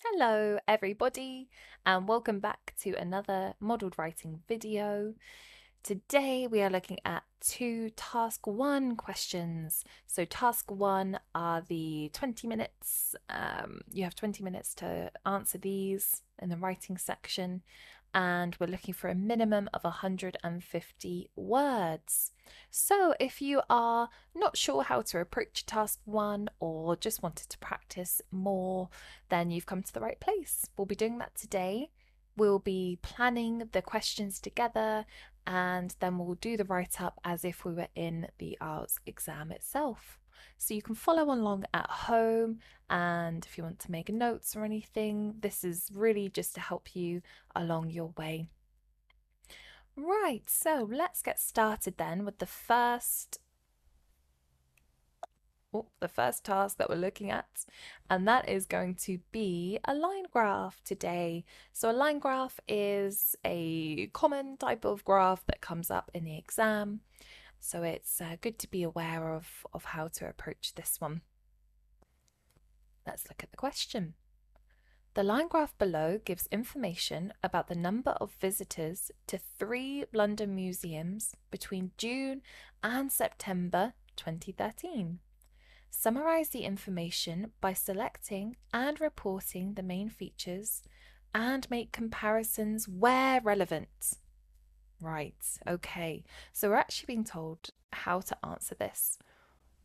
Hello everybody and welcome back to another modelled writing video. Today we are looking at two task 1 questions. So task 1 are the 20 minutes. You have 20 minutes to answer these in the writing section, and we're looking for a minimum of 150 words. So if you are not sure how to approach task 1 or just wanted to practice more, then you've come to the right place. We'll be doing that today. We'll be planning the questions together, and then we'll do the write up as if we were in the IELTS exam itself. So you can follow along at home, and if you want to make notes or anything, this is really just to help you along your way. Right, so let's get started then with the first task that we're looking at, and that is going to be a line graph today. So a line graph is a common type of graph that comes up in the exam, so it's good to be aware of how to approach this one. Let's look at the question. The line graph below gives information about the number of visitors to 3 London museums between June and September 2013. Summarize the information by selecting and reporting the main features and make comparisons where relevant. Right, okay. So we're actually being told how to answer this.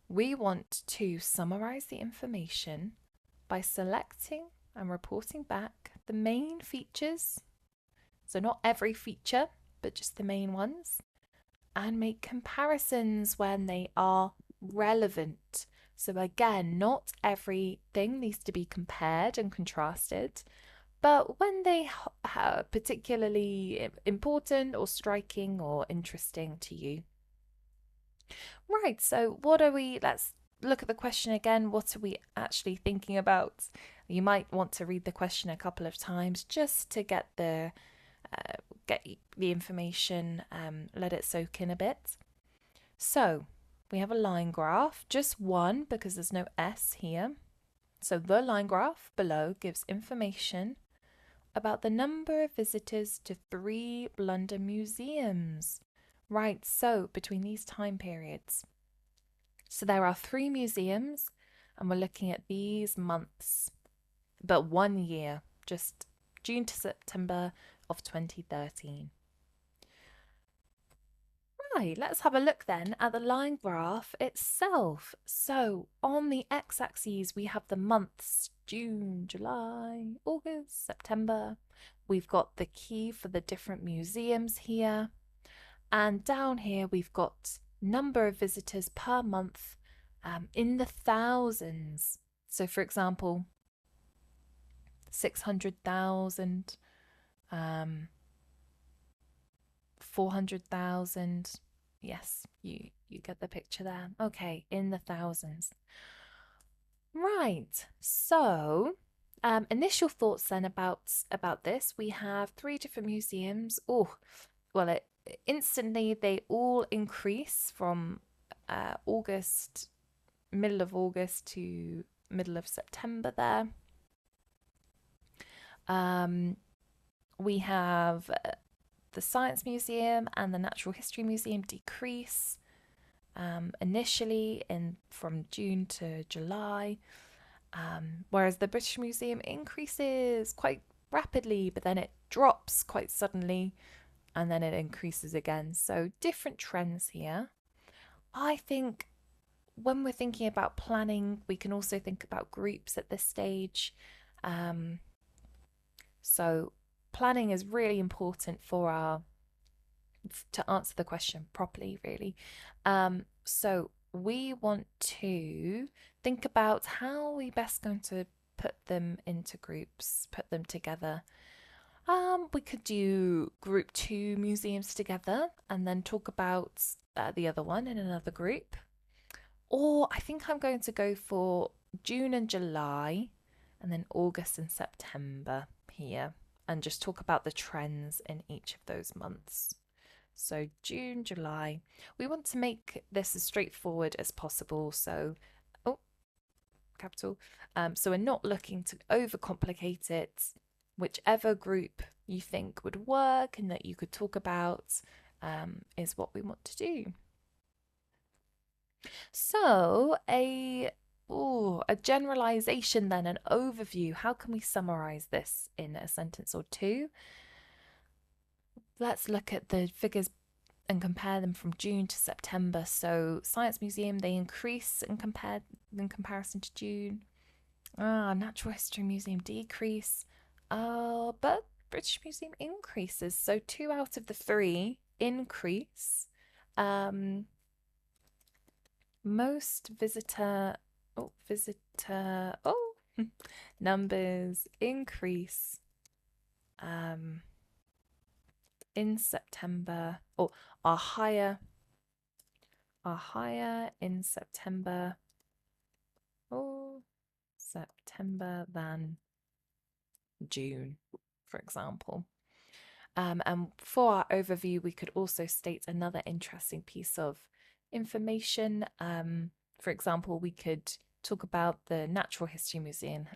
We want to summarize the information by selecting and reporting back the main features. So not every feature, but just the main ones. And make comparisons when they are relevant. So again, not everything needs to be compared and contrasted, but when they are particularly important or striking or interesting to you. Right, so let's look at the question again. What are we actually thinking about? You might want to read the question a couple of times just to get the information, let it soak in a bit. So we have a line graph, just one because there's no S here. So the line graph below gives information about the number of visitors to 3 London museums. Right, so between these time periods. So there are 3 museums, and we're looking at these months, but 1 year, just June to September of 2013. Right, let's have a look then at the line graph itself. So on the x-axis we have the months June, July, August, September. We've got the key for the different museums here. And down here we've got number of visitors per month in the thousands. So for example, 600,000, 400,000. Yes, you get the picture there. Okay, in the thousands. Right. So, initial thoughts then about this. We have 3 different museums. Oh, well, instantly they all increase from August, middle of August to middle of September there. We have the Science Museum and the Natural History Museum decrease initially from June to July, whereas the British Museum increases quite rapidly, but then it drops quite suddenly and then it increases again. So different trends here. I think when we're thinking about planning, we can also think about groups at this stage. So planning is really important to answer the question properly, really. So we want to think about how we best going to put them into groups, put them together. We could do group 2 museums together and then talk about the other one in another group. Or I think I'm going to go for June and July and then August and September here and just talk about the trends in each of those months. So June, July. We want to make this as straightforward as possible. So, capital. So we're not looking to overcomplicate it. Whichever group you think would work and that you could talk about is what we want to do. So a generalization then, an overview. How can we summarize this in a sentence or two? Let's look at the figures and compare them from June to September. So Science Museum, they increase in comparison to June. Natural History Museum decrease. But British Museum increases. So 2 out of the 3 increase. Most visitor numbers increase in September, or are higher in September than June, for example. And for our overview, we could also state another interesting piece of information. For example, we could talk about the Natural History Museum,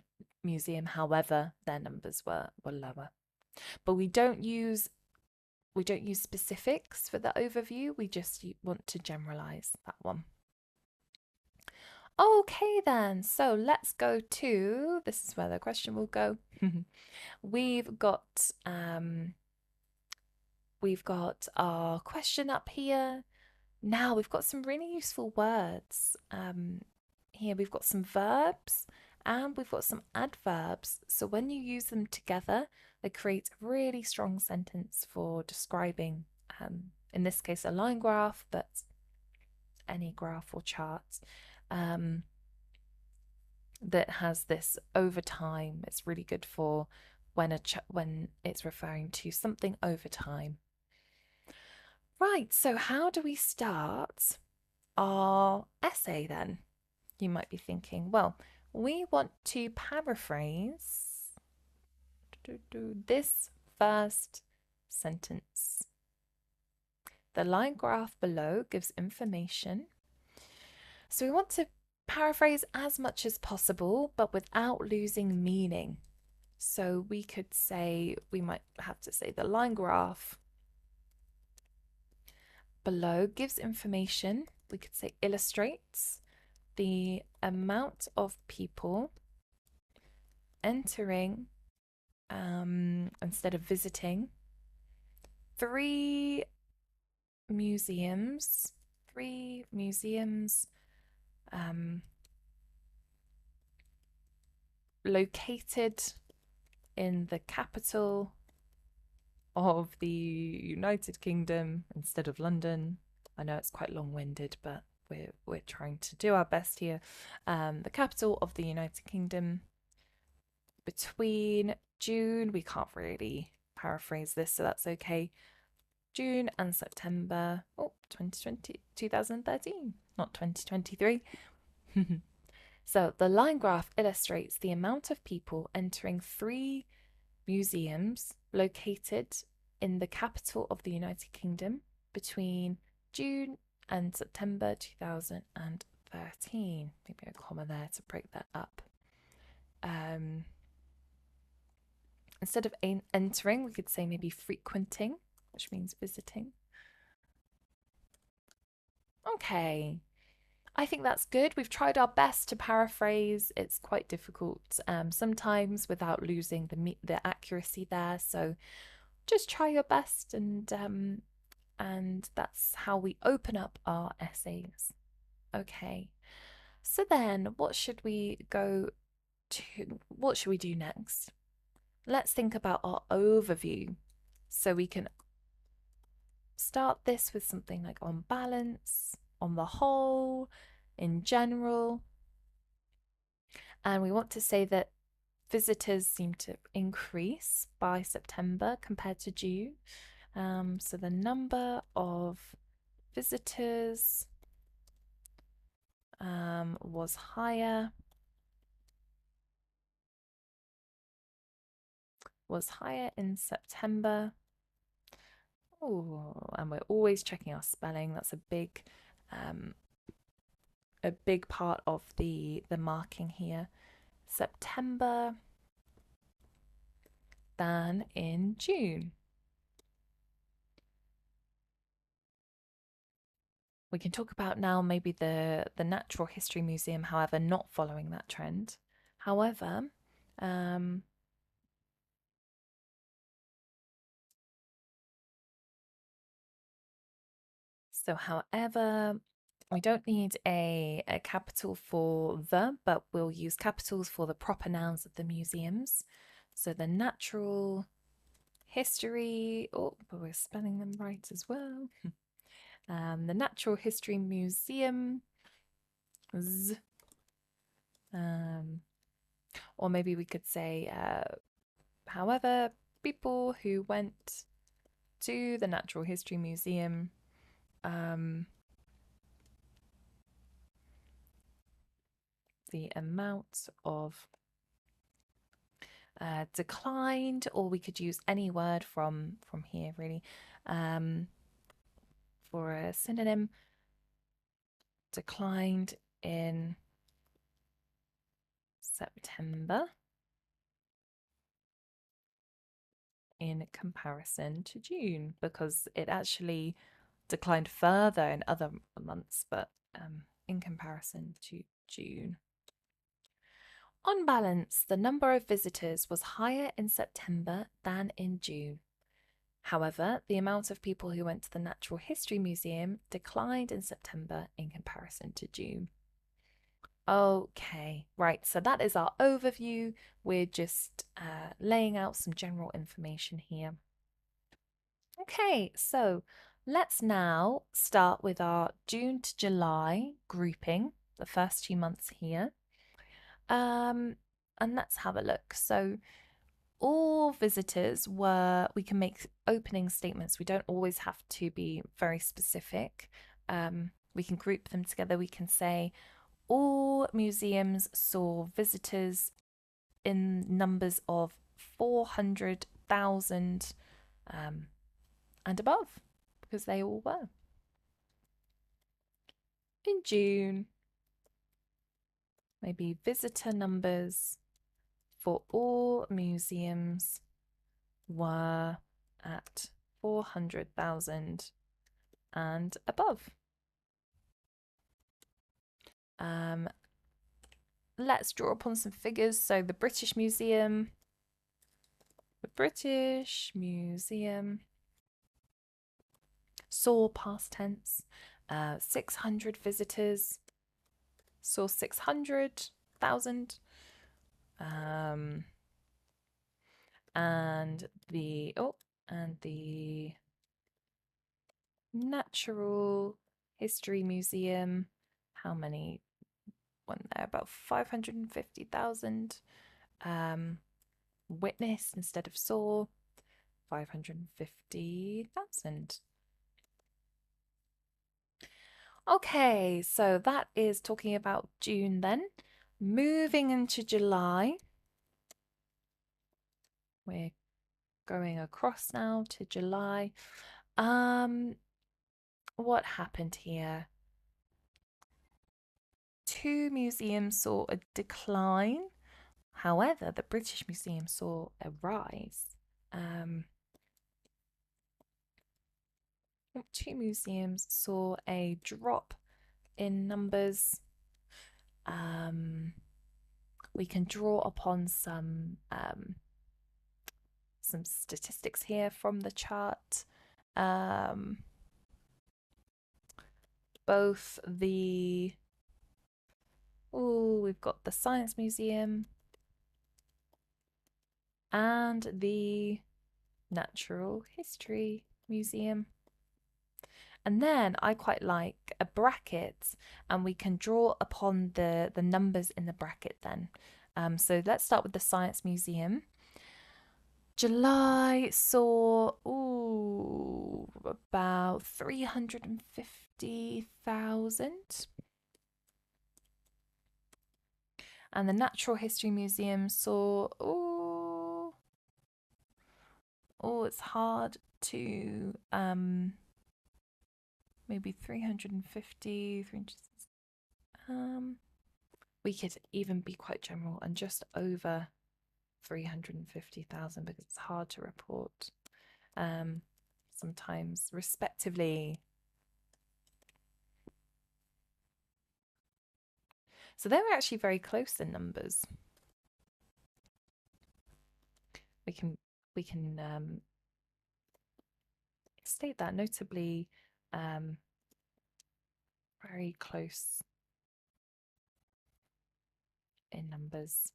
however, their numbers were lower. But we don't use specifics for the overview. We just want to generalize that one. Okay then, so let's go to, this is where the question will go. We've got our question up here. Now we've got some really useful words. Here we've got some verbs and we've got some adverbs. So when you use them together, they create a really strong sentence for describing, in this case, a line graph, but any graph or chart that has this over time. It's really good for when it's referring to something over time. Right, so how do we start our essay then? You might be thinking, well, we want to paraphrase this first sentence. The line graph below gives information. So we want to paraphrase as much as possible, but without losing meaning. So we might have to say the line graph below gives information. We could say illustrates the amount of people entering, instead of visiting, 3 museums located in the capital of the United Kingdom instead of London. I know it's quite long-winded, but we're trying to do our best here. The capital of the United Kingdom between June, we can't really paraphrase this, so that's okay. June and September, 2013, not 2023. So the line graph illustrates the amount of people entering 3 museums located in the capital of the United Kingdom between June and September 2013. Maybe a comma there to break that up. Instead of entering, we could say maybe frequenting, which means visiting. Okay, I think that's good. We've tried our best to paraphrase. It's quite difficult sometimes without losing the accuracy there. So just try your best, and that's how we open up our essays. Okay, so then what should we do next? Let's think about our overview. So we can start this with something like on balance, on the whole, in general. And we want to say that visitors seem to increase by September compared to June. So the number of visitors was higher in September. Oh, and we're always checking our spelling. That's a big a big part of the marking here. September than in June. We can talk about now maybe the Natural History Museum, however, not following that trend. However, however, we don't need a capital for the, but we'll use capitals for the proper nouns of the museums. So the Natural History, oh, but we're spelling them right as well. The Natural History Museum, or maybe we could say, however, people who went to the Natural History Museum the amount of declined, or we could use any word from here really for a synonym. Declined in September in comparison to June, because it actually declined further in other months, but in comparison to June. On balance, the number of visitors was higher in September than in June. However, the amount of people who went to the Natural History Museum declined in September in comparison to June. Okay, right, so that is our overview. We're just laying out some general information here. Okay, so let's now start with our June to July grouping, the first 2 months here. And let's have a look. So all visitors were, we can make opening statements. We don't always have to be very specific. We can group them together. We can say all museums saw visitors in numbers of 400,000 and above, because they all were. In June, maybe visitor numbers for all museums were at 400,000 and above. Let's draw upon some figures. So the British Museum saw, past tense, 600 visitors, saw 600,000. And the Natural History Museum, how many went there? About 550,000. Witnessed instead of saw, 550,000. Okay, so that is talking about June then. Moving into July. We're going across now to July. What happened here? 2 museums saw a decline. However, the British Museum saw a rise. 2 museums saw a drop in numbers. We can draw upon some statistics here from the chart. Both the we've got the Science Museum and the Natural History Museum. And then I quite like a bracket, and we can draw upon the numbers in the bracket then. So let's start with the Science Museum. July saw about 350,000. And the Natural History Museum saw, it's hard to, maybe 350, We could even be quite general and just over 350,000 because it's hard to report sometimes, respectively. So they were actually very close in numbers. We can state that notably very close in numbers,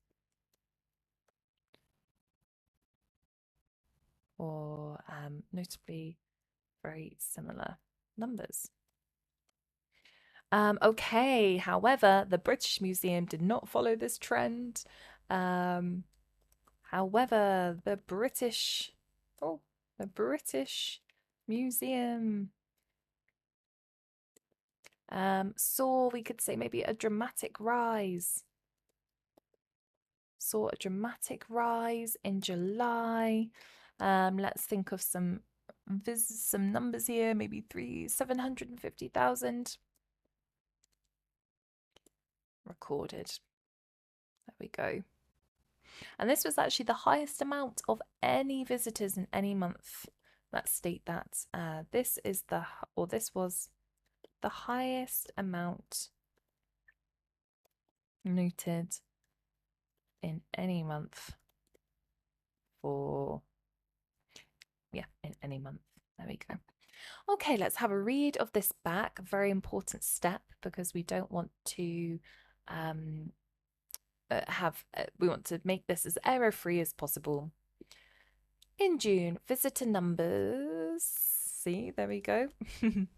or notably very similar numbers. Okay, however, the British Museum did not follow this trend. However, the British Museum saw, we could say, maybe a dramatic rise. Saw a dramatic rise in July. Let's think of some numbers here, maybe 750,000 recorded. There we go. And this was actually the highest amount of any visitors in any month. Let's state that this was the highest amount noted in any month in any month. There we go. Okay, let's have a read of this back. A very important step because we don't want to we want to make this as error-free as possible. In June, visitor numbers, see, there we go,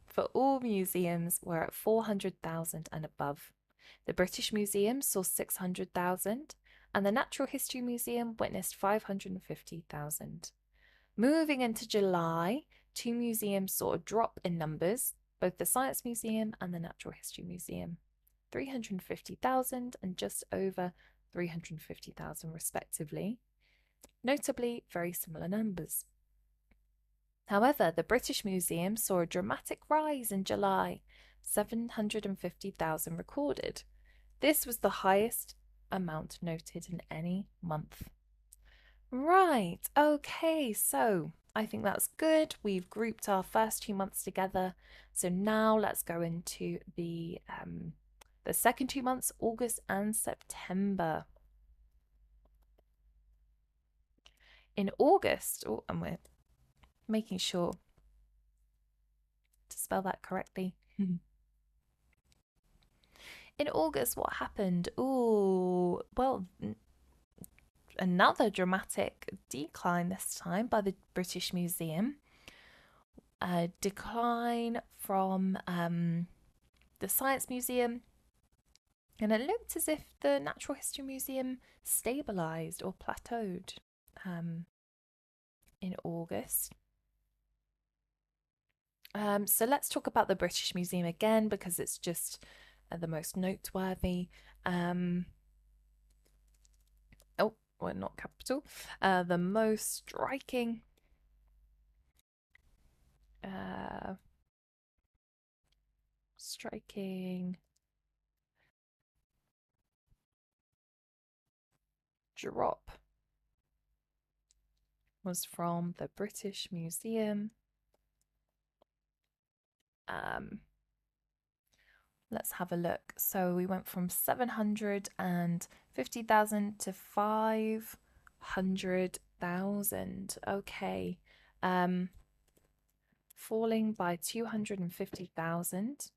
for all museums were at 400,000 and above. The British Museum saw 600,000 and the Natural History Museum witnessed 550,000. Moving into July, two museums saw a drop in numbers, both the Science Museum and the Natural History Museum, 350,000 and just over 350,000 respectively. Notably, very similar numbers. However, the British Museum saw a dramatic rise in July, 750,000 recorded. This was the highest amount noted in any month. Right, okay, so I think that's good. We've grouped our first 2 months together. So now let's go into the second 2 months, August and September. In August, and we're making sure to spell that correctly. In August, what happened? Oh, well, another dramatic decline this time by the British Museum. A decline from the Science Museum, and it looked as if the Natural History Museum stabilised or plateaued in August. So let's talk about the British Museum again because it's just the most noteworthy. Well, not capital. The most striking drop was from the British Museum. Let's have a look. So we went from 750,000 to 500,000. Okay. Falling by 250,000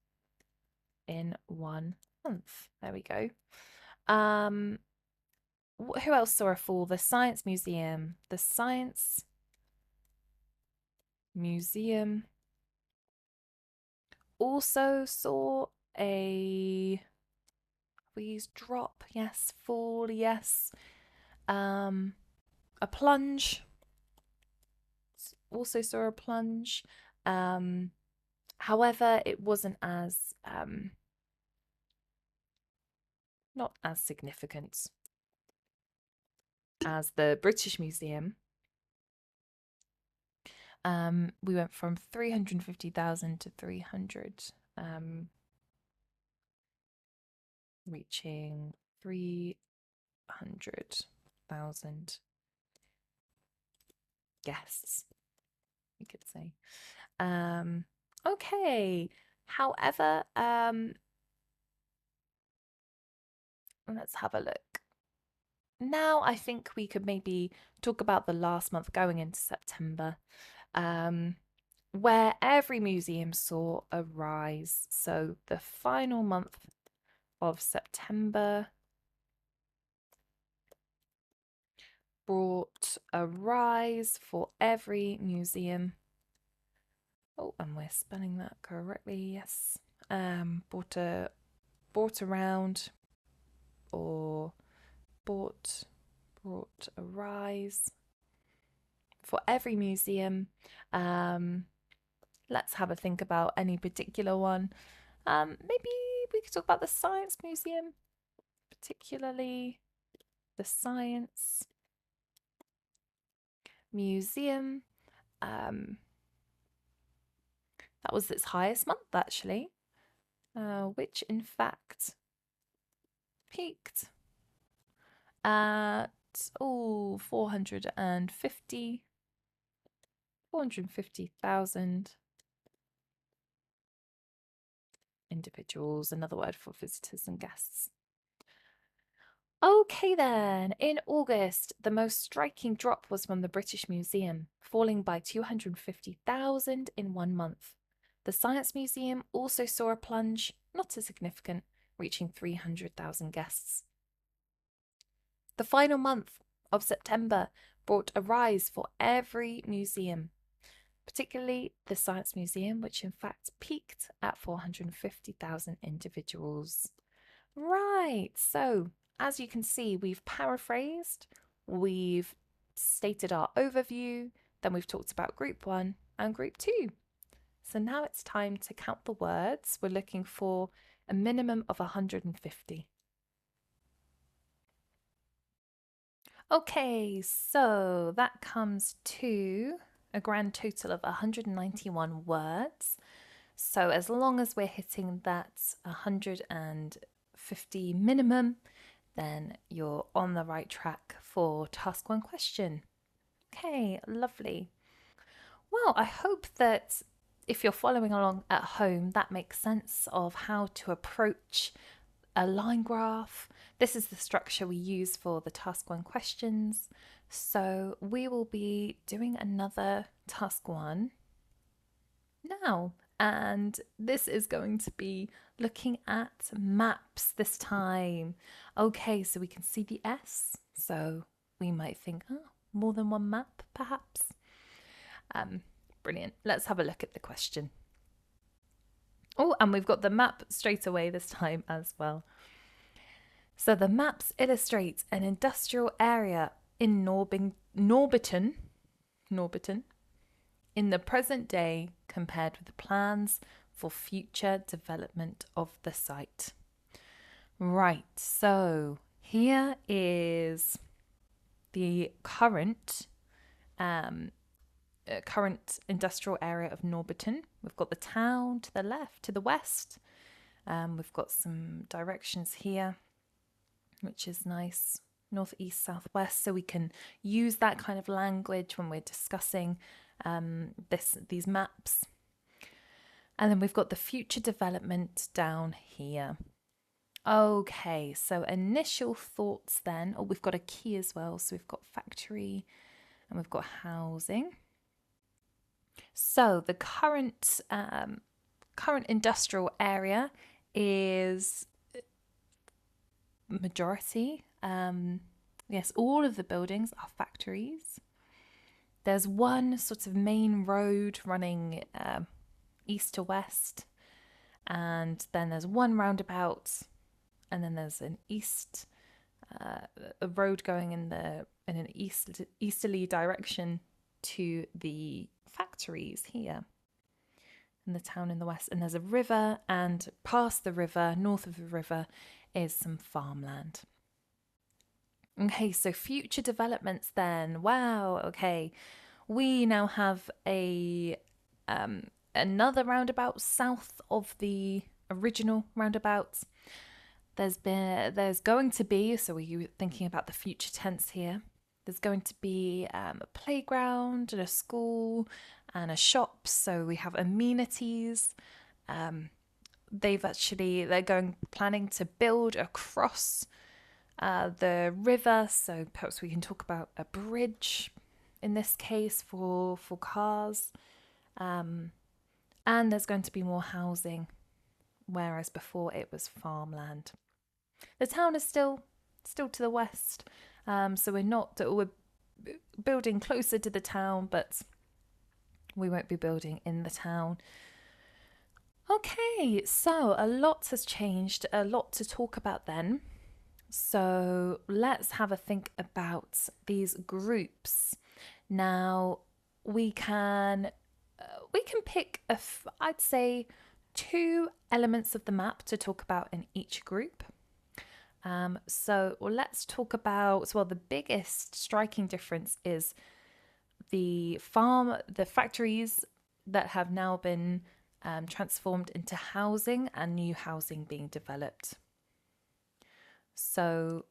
in 1 month. There we go. Who else saw a fall? The Science Museum. The Science Museum also saw a drop, yes, fall, yes. A plunge. Also saw a plunge. However, it wasn't as not as significant as the British Museum. We went from 350,000 to 300. reaching 300,000 guests, you could say. Okay. However, let's have a look. Now I think we could maybe talk about the last month going into September, where every museum saw a rise. So the final month of September brought a rise for every museum. Oh, and we're spelling that correctly, yes. Brought a rise for every museum. Let's have a think about any particular one. Maybe we could talk about the Science Museum, particularly the Science Museum. That was its highest month, actually, which in fact peaked at 450,000 individuals, another word for visitors and guests. Okay then, in August, the most striking drop was from the British Museum, falling by 250,000 in 1 month. The Science Museum also saw a plunge, not as significant, reaching 300,000 guests. The final month of September brought a rise for every museum, particularly the Science Museum, which in fact peaked at 450,000 individuals. Right, so as you can see, we've paraphrased, we've stated our overview, then we've talked about group 1 and group 2. So now it's time to count the words. We're looking for a minimum of 150. Okay, so that comes to a grand total of 191 words. So as long as we're hitting that 150 minimum, then you're on the right track for task 1 question. Okay, lovely. Well, I hope that if you're following along at home, that makes sense of how to approach a line graph. This is the structure we use for the task 1 questions. So we will be doing another task 1 now. And this is going to be looking at maps this time. Okay, so we can see the S. So we might think, oh, more than one map, perhaps. Brilliant. Let's have a look at the question. Oh, and we've got the map straight away this time as well. So the maps illustrate an industrial area in Norbiton in the present day compared with the plans for future development of the site. Right, so here is the current industrial area of Norbiton. We've got the town to the left, to the west. We've got some directions here, which is nice, northeast, southwest, so we can use that kind of language when we're discussing these maps. And then we've got the future development down here. Okay, so initial thoughts then. Oh, we've got a key as well. So we've got factory and we've got housing. So the current industrial area is majority. Yes, all of the buildings are factories. There's one sort of main road running east to west, and then there's one roundabout, and then there's an east a road going in an easterly direction to the factories here in the town in the west. And there's a river, and past the river, north of the river, is some farmland. Okay, so future developments then. Wow, okay. We now have another roundabout south of the original roundabout. there's going to be, so we're thinking about the future tense here. There's going to be a playground and a school and a shop. So we have amenities. Um, they're planning to build across the river. So perhaps we can talk about a bridge in this case for cars. And there's going to be more housing, whereas before it was farmland. The town is still to the west, so we're building closer to the town, but we won't be building in the town. Okay, so a lot has changed, a lot to talk about then. So let's have a think about these groups. Now we can pick I'd say 2 elements of the map to talk about in each group. Let's talk about, the biggest striking difference is the factories that have now been transformed into housing and new housing being developed. So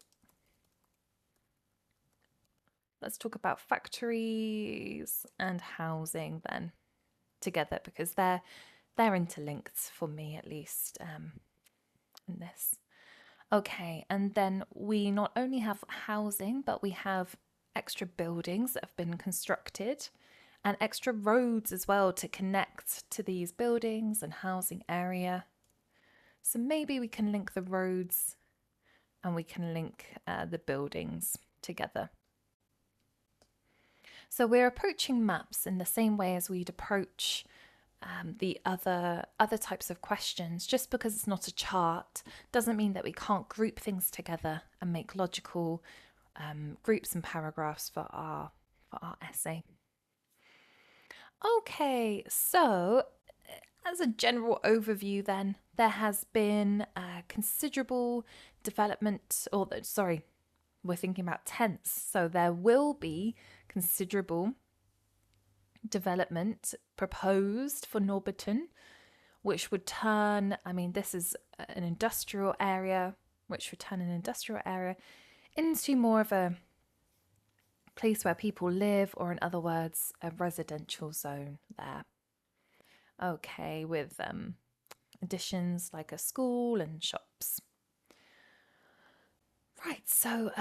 let's talk about factories and housing then together, because they're interlinked for me, at least, in this. Okay, and then we not only have housing, but we have extra buildings that have been constructed and extra roads as well to connect to these buildings and housing area. So maybe we can link the roads and we can link the buildings together. So we're approaching maps in the same way as we'd approach the other types of questions. Just because it's not a chart doesn't mean that we can't group things together and make logical groups and paragraphs for our essay. Okay, so as a general overview then, there has been considerable development, we're thinking about tense, so there will be considerable development proposed for Norbiton, which would turn, this is an industrial area, which would turn an industrial area into more of a place where people live, or in other words, a residential zone there. Okay, with additions like a school and shops. Right, so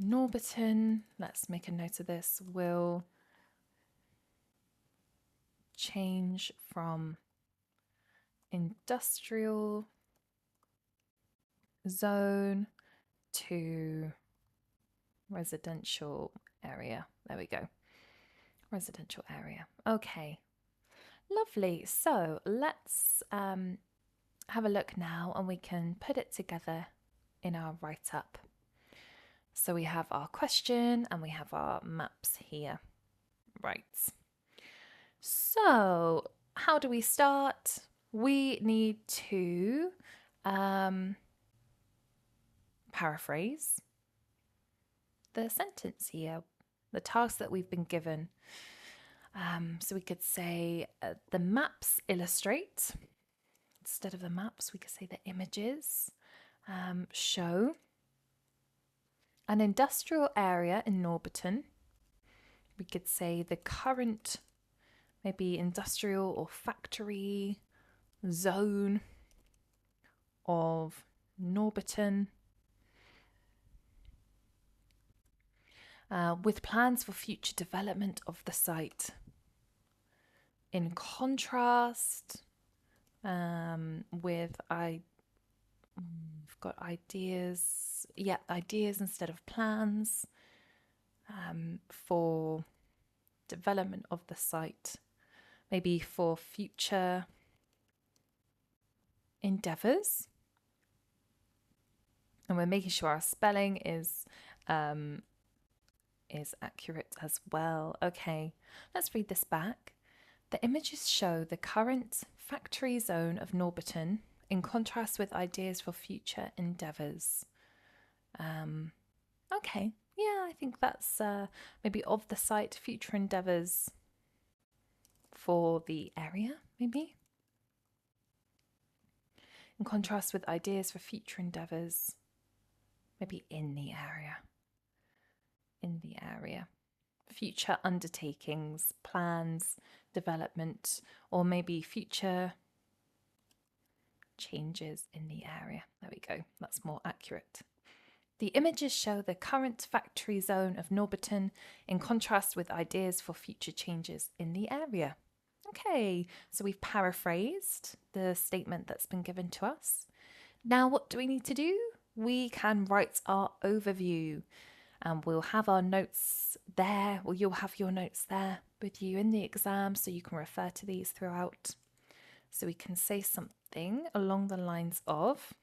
Norbiton, let's make a note of this, will change from industrial zone to residential area. There we go. Residential area. Okay, lovely. So let's have a look now and we can put it together in our write-up. So we have our question and we have our maps here. Right. So how do we start? We need to paraphrase the sentence here, the task that we've been given. So we could say the maps illustrate. Instead of the maps, we could say the images show an industrial area in Norbiton. We could say the current, maybe industrial or factory zone of Norbiton, with plans for future development of the site. In contrast, we've got ideas, ideas instead of plans for development of the site, maybe for future endeavours. And we're making sure our spelling is accurate as well. Okay, let's read this back. The images show the current factory zone of Norbiton in contrast with ideas for future endeavours. Okay, yeah, I think that's maybe of the site, future endeavours for the area, maybe. in contrast with ideas for future endeavours. Maybe in the area. In the area. Future undertakings, plans, development, or maybe future changes in the area. There we go. That's more accurate. The images show the current factory zone of Norbiton in contrast with ideas for future changes in the area. Okay, so we've paraphrased the statement that's been given to us. Now, what do we need to do? We can write our overview, and we'll have our notes there. Well, you'll have your notes there with you in the exam, so you can refer to these throughout. So we can say something along the lines of,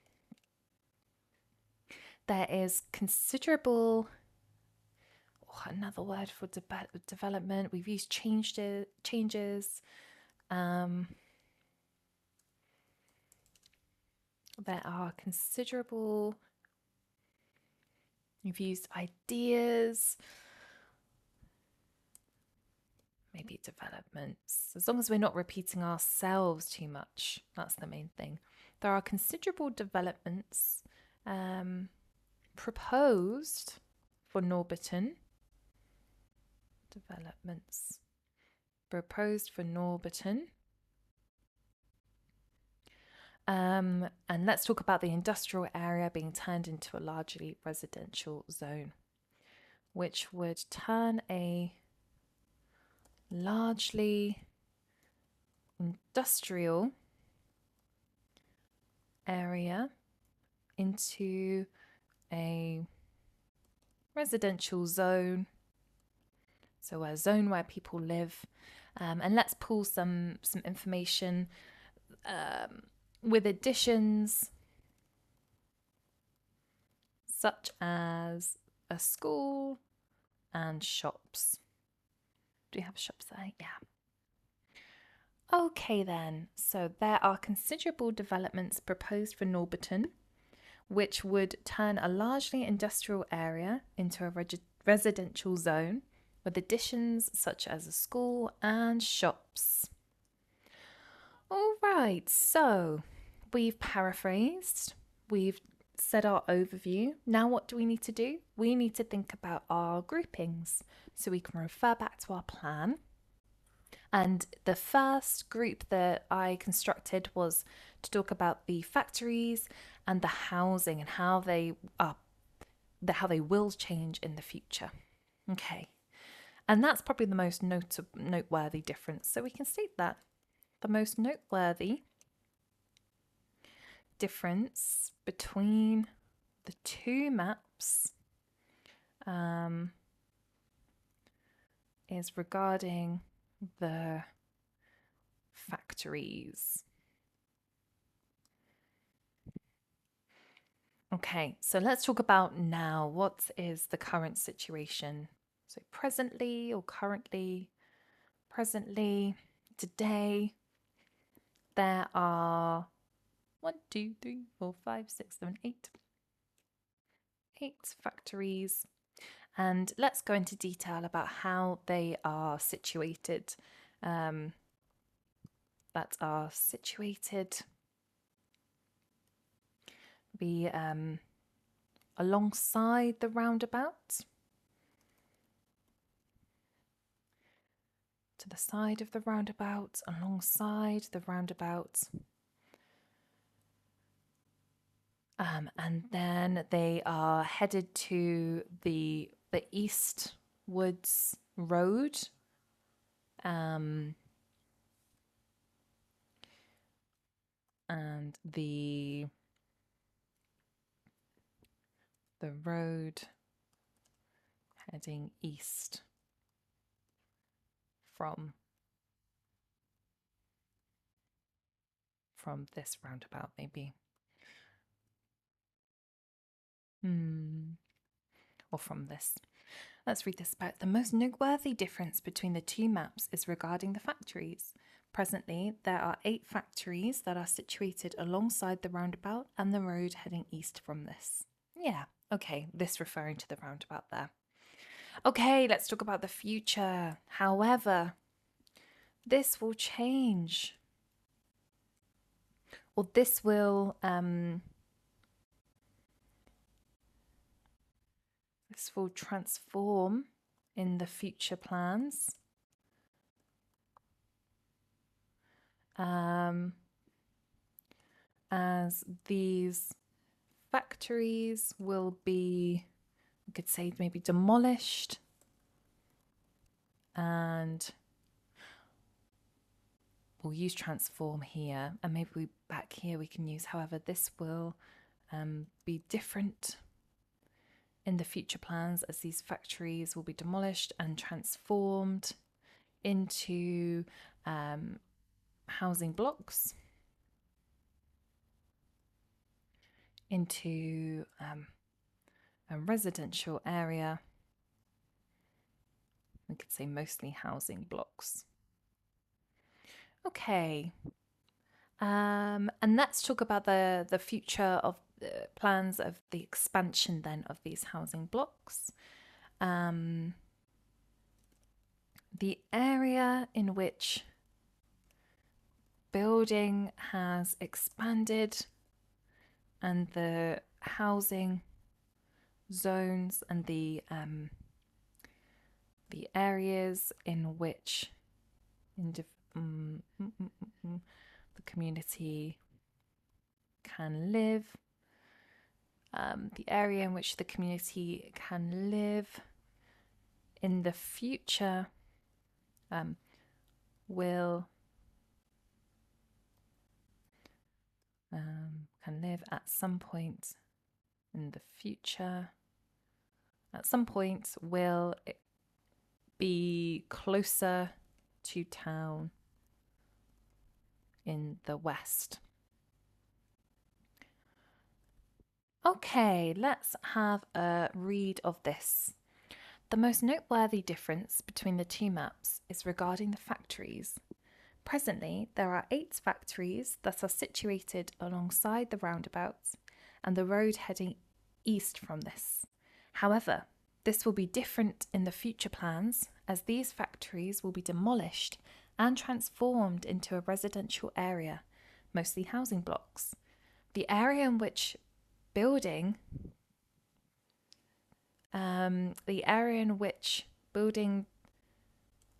there is considerable, another word for development. We've used changes. There are considerable, you've used ideas, maybe developments, as long as we're not repeating ourselves too much. That's the main thing. There are considerable developments proposed for Norbiton. Developments proposed for Norbiton. And let's talk about the industrial area being turned into a largely residential zone, which would turn a largely industrial area into a residential zone, so a zone where people live. And let's pull some information with additions such as a school and shops. Do we have shops there? Yeah. Okay then, so there are considerable developments proposed for Norbiton, which would turn a largely industrial area into a residential zone with additions such as a school and shops. All right, so we've paraphrased, we've said our overview. Now what do we need to do? We need to think about our groupings so we can refer back to our plan. And the first group that I constructed was to talk about the factories and the housing and how they will change in the future. Okay, and that's probably the most noteworthy difference. So we can state that the most noteworthy difference between the two maps is regarding the factories. Okay, so let's talk about now. What is the current situation? So presently or currently, presently, today, there are 1, 2, 3, 4, 5, 6, 7, 8 factories. And let's go into detail about how they are situated. That are situated be alongside the roundabout, to the side of the roundabout, alongside the roundabout. And then they are headed to the Eastwoods Road. And the road heading east from this roundabout, maybe. Or from this. Let's read this back. The most noteworthy difference between the two maps is regarding the factories. Presently, there are 8 factories that are situated alongside the roundabout and the road heading east from this. Yeah, okay, this referring to the roundabout there. Okay, let's talk about the future. However, this will change. or this will transform in the future plans. As these factories will be, we could say, maybe demolished, and we'll use transform here, and maybe back here we can use, however, this will be different in the future plans, as these factories will be demolished and transformed into housing blocks, into a residential area. We could say mostly housing blocks. Okay, and let's talk about the future of the plans of the expansion then of these housing blocks. The area in which building has expanded and the housing zones and the areas in which the community can live, the area in which the community can live in the future will can live at some point in the future. At some point will be closer to town in the west. Okay, let's have a read of this. The most noteworthy difference between the two maps is regarding the factories. Presently, there are 8 factories that are situated alongside the roundabouts and the road heading east from this. However, this will be different in the future plans, as these factories will be demolished and transformed into a residential area, mostly housing blocks. The area in which building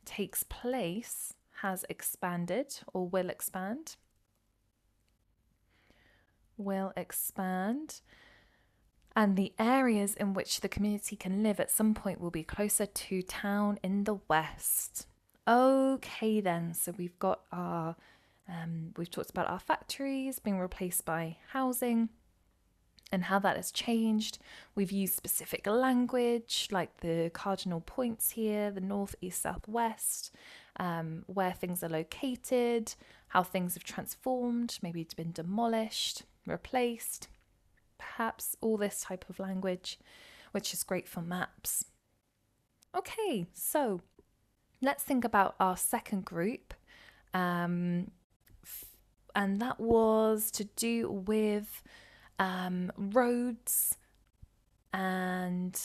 takes place has expanded or will expand. And the areas in which the community can live at some point will be closer to town in the west. Okay then, so we've got our, we've talked about our factories being replaced by housing and how that has changed. We've used specific language like the cardinal points here, the north, east, south, west, where things are located, how things have transformed, maybe it's been demolished, replaced, perhaps all this type of language, which is great for maps. Okay, so let's think about our second group, and that was to do with roads, and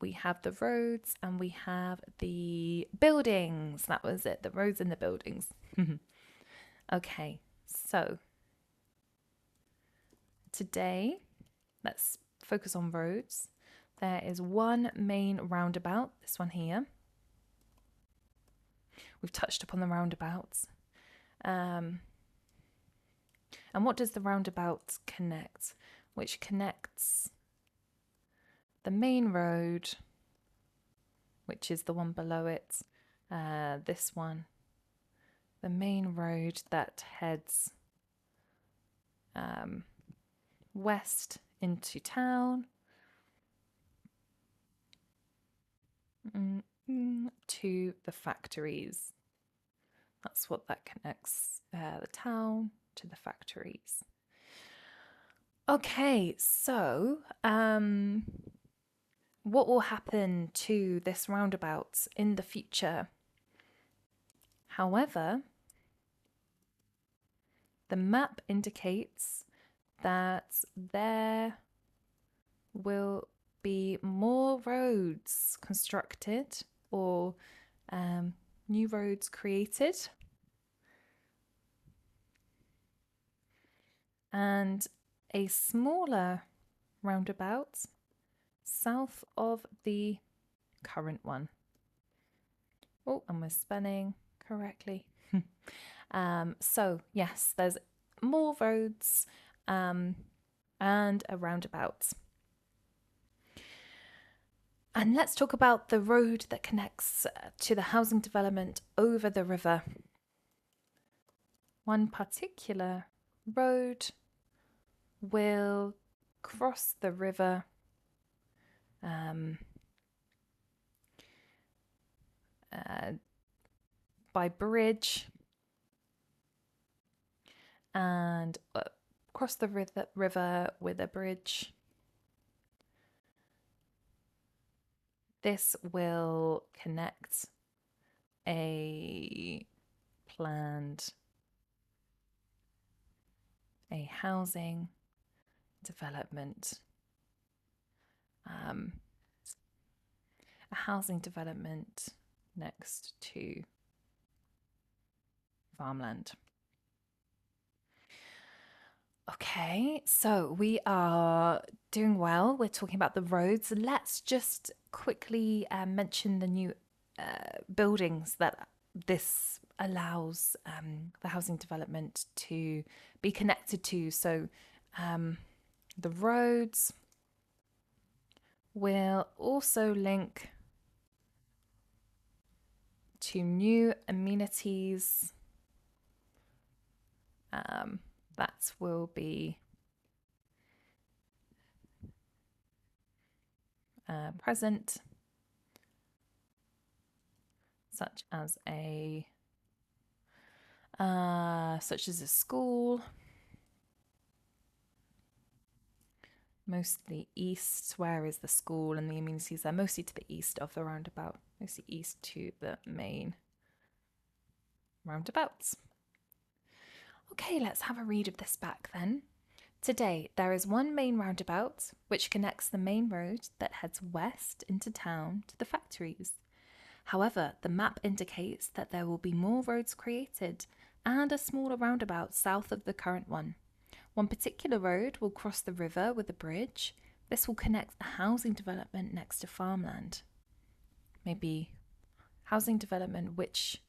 we have the roads and we have the buildings. That was it, the roads and the buildings. Okay, so today let's focus on roads. There is one main roundabout, this one here. We've touched upon the roundabouts. And what does the roundabout connect? Which connects the main road, which is the one below it, this one, the main road that heads west into town, to the factories. That's what that connects, the town to the factories. Okay, so what will happen to this roundabout in the future? However, the map indicates that there will be more roads constructed or new roads created and a smaller roundabout south of the current one. Oh, and we're spelling correctly. So yes, there's more roads and a roundabout. And let's talk about the road that connects to the housing development over the river. One particular road will cross the river by bridge and cross the river with a bridge. This will connect a housing development, a housing development next to farmland. Okay, so we are doing well. We're talking about the roads. Let's just quickly mention the new buildings that this allows the housing development to be connected to. So the roads will also link to new amenities that will be present, such as a school, mostly east. Where is the school and the amenities? They're mostly to the east of the roundabout, mostly east to the main roundabouts. Okay, let's have a read of this back then. Today, there is one main roundabout which connects the main road that heads west into town to the factories. However, the map indicates that there will be more roads created and a smaller roundabout south of the current one. One particular road will cross the river with a bridge. This will connect a housing development next to farmland. Maybe housing development which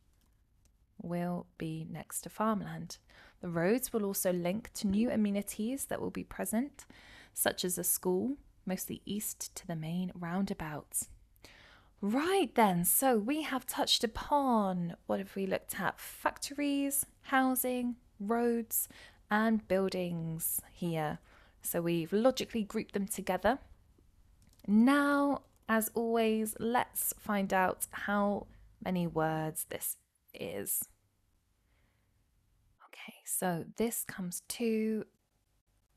will be next to farmland. The roads will also link to new amenities that will be present, such as a school, mostly east to the main roundabouts. Right then, so we have touched upon, what have we looked at? Factories, housing, roads, and buildings here. So we've logically grouped them together. Now, as always, let's find out how many words this is. Okay, so this comes to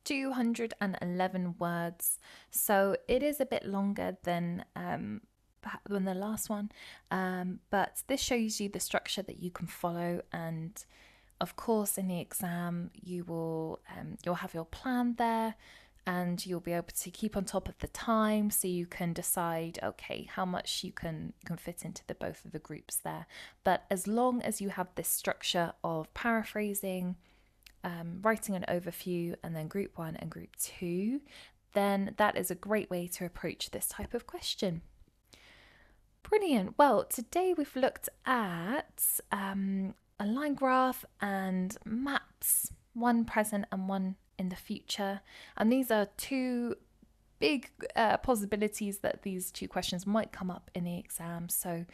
211 words. So it is a bit longer than the last one, but this shows you the structure that you can follow. And of course, in the exam, you'll have your plan there, and you'll be able to keep on top of the time, so you can decide, okay, how much you can fit into both of the groups there. But as long as you have this structure of paraphrasing, writing an overview, and then group 1 and group 2, then that is a great way to approach this type of question. Brilliant. Well, today we've looked at a line graph and maps, one present and one in the future. And these are two big possibilities that these two questions might come up in the exam. So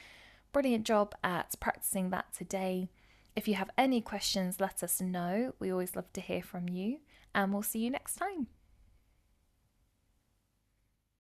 brilliant job at practicing that today. If you have any questions, let us know. We always love to hear from you, and we'll see you next time.